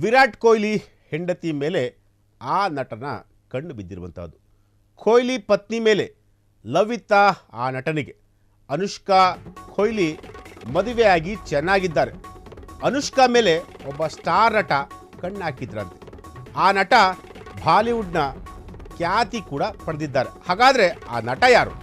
ವಿರಾಟ್ ಕೊಹ್ಲಿ ಹೆಂಡತಿ ಮೇಲೆ ಆ ನಟನ ಕಣ್ಣು ಬಿದ್ದಿರುವಂಥದ್ದು. ಕೊಹ್ಲಿ ಪತ್ನಿ ಮೇಲೆ ಲವ್ ಇತ್ತ ಆ ನಟನಿಗೆ. ಅನುಷ್ಕಾ ಕೊಹ್ಲಿ ಮದುವೆಯಾಗಿ ಚೆನ್ನಾಗಿದ್ದಾರೆ. ಅನುಷ್ಕಾ ಮೇಲೆ ಒಬ್ಬ ಸ್ಟಾರ್ ನಟ ಕಣ್ಣು ಹಾಕಿದ್ರಂತೆ. ಆ ನಟ ಬಾಲಿವುಡ್ನ ಖ್ಯಾತಿ ಕೂಡ ಪಡೆದಿದ್ದಾರೆ. ಹಾಗಾದರೆ ಆ ನಟ ಯಾರು?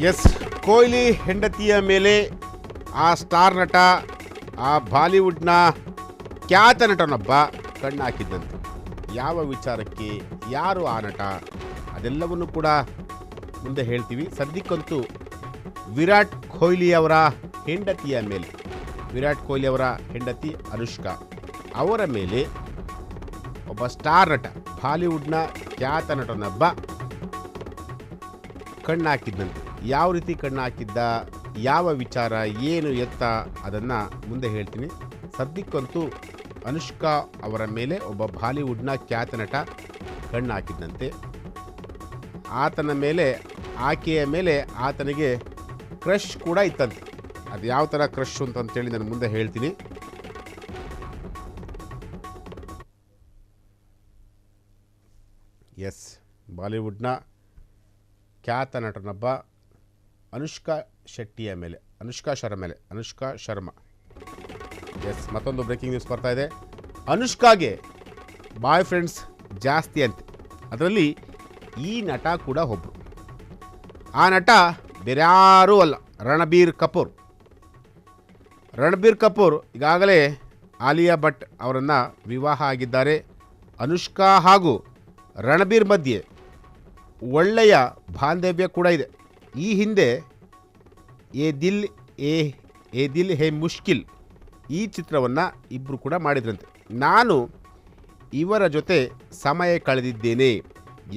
ಎಸ್, ಕೊಹ್ಲಿ ಹೆಂಡತಿಯ ಮೇಲೆ ಆ ಸ್ಟಾರ್ ನಟ, ಆ ಬಾಲಿವುಡ್ನ ಖ್ಯಾತ ನಟನೊಬ್ಬ ಕಣ್ಣು ಹಾಕಿದ್ದಂತೆ. ಯಾವ ವಿಚಾರಕ್ಕೆ, ಯಾರು ಆ ನಟ, ಅದೆಲ್ಲವನ್ನು ಕೂಡ ಮುಂದೆ ಹೇಳ್ತೀವಿ. ಸದ್ಯಕ್ಕಂತೂ ವಿರಾಟ್ ಕೊಹ್ಲಿಯವರ ಹೆಂಡತಿಯ ಮೇಲೆ, ವಿರಾಟ್ ಕೊಹ್ಲಿಯವರ ಹೆಂಡತಿ ಅನುಷ್ಕಾ ಅವರ ಮೇಲೆ ಒಬ್ಬ ಸ್ಟಾರ್ ನಟ, ಬಾಲಿವುಡ್ನ ಖ್ಯಾತ ನಟನೊಬ್ಬ ಕಣ್ಣು ಹಾಕಿದ್ದಂತೆ. ಯಾವ ರೀತಿ ಕಣ್ಣು ಹಾಕಿದ್ದ, ಯಾವ ವಿಚಾರ, ಏನು ಎತ್ತ, ಅದನ್ನು ಮುಂದೆ ಹೇಳ್ತೀನಿ. ಸದ್ಯಕ್ಕಂತೂ ಅನುಷ್ಕಾ ಅವರ ಮೇಲೆ ಒಬ್ಬ ಬಾಲಿವುಡ್ನ ಖ್ಯಾತ ನಟ ಕಣ್ಣು ಹಾಕಿದ್ದಂತೆ. ಆತನ ಮೇಲೆ, ಆಕೆಯ ಮೇಲೆ ಆತನಿಗೆ ಕ್ರಶ್ ಕೂಡ ಇತ್ತಂತೆ. ಅದು ಯಾವ ಥರ ಕ್ರಶ್ ಅಂತಂತೇಳಿ ನಾನು ಮುಂದೆ ಹೇಳ್ತೀನಿ. ಎಸ್, ಬಾಲಿವುಡ್ನ ಖ್ಯಾತ ನಟನೊಬ್ಬ ಅನುಷ್ಕಾ ಶೆಟ್ಟಿಯ ಮೇಲೆ, ಅನುಷ್ಕಾ ಶರ್ಮಾ. ಎಸ್, ಮತ್ತೊಂದು ಬ್ರೇಕಿಂಗ್ ನ್ಯೂಸ್ ಬರ್ತಾ ಇದೆ. ಅನುಷ್ಕಾಗೆ ಬಾಯ್ ಫ್ರೆಂಡ್ಸ್ ಜಾಸ್ತಿ ಅಂತೆ. ಅದರಲ್ಲಿ ಈ ನಟ ಕೂಡ ಒಬ್ಬರು. ಆ ನಟ ಬೇರ್ಯಾರೂ ಅಲ್ಲ, ರಣಬೀರ್ ಕಪೂರ್ ಈಗಾಗಲೇ ಆಲಿಯಾ ಭಟ್ ಅವರನ್ನು ವಿವಾಹ ಆಗಿದ್ದಾರೆ. ಅನುಷ್ಕಾ ಹಾಗೂ ರಣಬೀರ್ ಮಧ್ಯೆ ಒಳ್ಳೆಯ ಬಾಂಧವ್ಯ ಕೂಡ ಇದೆ. ಈ ಹಿಂದೆ ಏ ದಿಲ್ ಹೇ ಮುಷ್ಕಿಲ್ ಈ ಚಿತ್ರವನ್ನು ಇಬ್ಬರು ಕೂಡ ಮಾಡಿದ್ರಂತೆ. ನಾನು ಇವರ ಜೊತೆ ಸಮಯ ಕಳೆದಿದ್ದೇನೆ,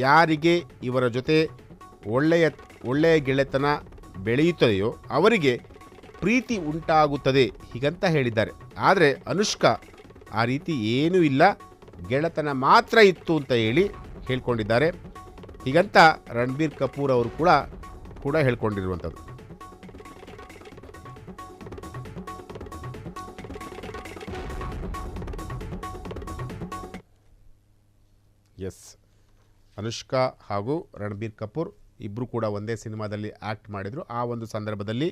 ಯಾರಿಗೆ ಇವರ ಜೊತೆ ಒಳ್ಳೆಯ ಗೆಳೆತನ ಬೆಳೆಯುತ್ತದೆಯೋ ಅವರಿಗೆ ಪ್ರೀತಿ ಉಂಟಾಗುತ್ತದೆ ಹೀಗಂತ ಹೇಳಿದ್ದಾರೆ. ಆದರೆ ಅನುಷ್ಕಾ ಆ ರೀತಿ ಏನೂ ಇಲ್ಲ, ಗೆಳೆತನ ಮಾತ್ರ ಇತ್ತು ಅಂತ ಹೇಳ್ಕೊಂಡಿದ್ದಾರೆ. ಹೀಗಂತ ರಣಬೀರ್ ಕಪೂರ್ ಅವರು ಕೂಡ ಹೇಳ್ಕೊಂಡಿರುವಂಥದ್ದು. ಎಸ್, ಅನುಷ್ಕಾ ಹಾಗೂ ರಣಬೀರ್ ಕಪೂರ್ ಇಬ್ಬರು ಕೂಡ ಒಂದೇ ಸಿನಿಮಾದಲ್ಲಿ ಆ್ಯಕ್ಟ್ ಮಾಡಿದರು. ಆ ಒಂದು ಸಂದರ್ಭದಲ್ಲಿ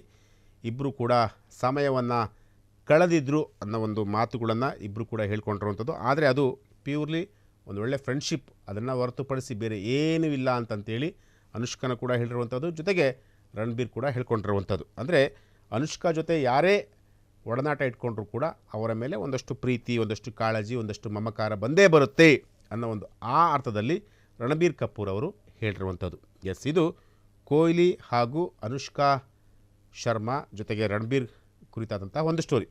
ಇಬ್ಬರು ಕೂಡ ಸಮಯವನ್ನು ಕಳೆದಿದ್ರು ಅನ್ನೋ ಒಂದು ಮಾತುಗಳನ್ನು ಇಬ್ಬರು ಕೂಡ ಹೇಳ್ಕೊಂಡಿರುವಂಥದ್ದು. ಆದರೆ ಅದು ಪ್ಯೂರ್ಲಿ ಒಂದು ಒಳ್ಳೆ ಫ್ರೆಂಡ್ಶಿಪ್, ಅದನ್ನು ಹೊರತುಪಡಿಸಿ ಬೇರೆ ಏನೂ ಇಲ್ಲ ಅಂತಂತೇಳಿ ಅನುಷ್ಕಾನ ಕೂಡ ಹೇಳಿರುವಂಥದ್ದು. ಜೊತೆಗೆ ರಣಬೀರ್ ಕೂಡ ಹೇಳ್ಕೊಂಡಿರುವಂಥದ್ದು. ಅಂದರೆ ಅನುಷ್ಕಾ ಜೊತೆ ಯಾರೇ ಒಡನಾಟ ಇಟ್ಕೊಂಡ್ರೂ ಕೂಡ ಅವರ ಮೇಲೆ ಒಂದಷ್ಟು ಪ್ರೀತಿ, ಒಂದಷ್ಟು ಕಾಳಜಿ, ಒಂದಷ್ಟು ಮಮಕಾರ ಬಂದೇ ಬರುತ್ತೆ ಅನ್ನೋ ಒಂದು ಆ ಅರ್ಥದಲ್ಲಿ ರಣಬೀರ್ ಕಪೂರ್ ಅವರು ಹೇಳಿರುವಂಥದ್ದು. ಎಸ್, ಇದು ಕೊಹ್ಲಿ ಹಾಗೂ ಅನುಷ್ಕಾ ಶರ್ಮಾ ಜೊತೆಗೆ ರಣಬೀರ್ ಕುರಿತಾದಂಥ ಒಂದು ಸ್ಟೋರಿ.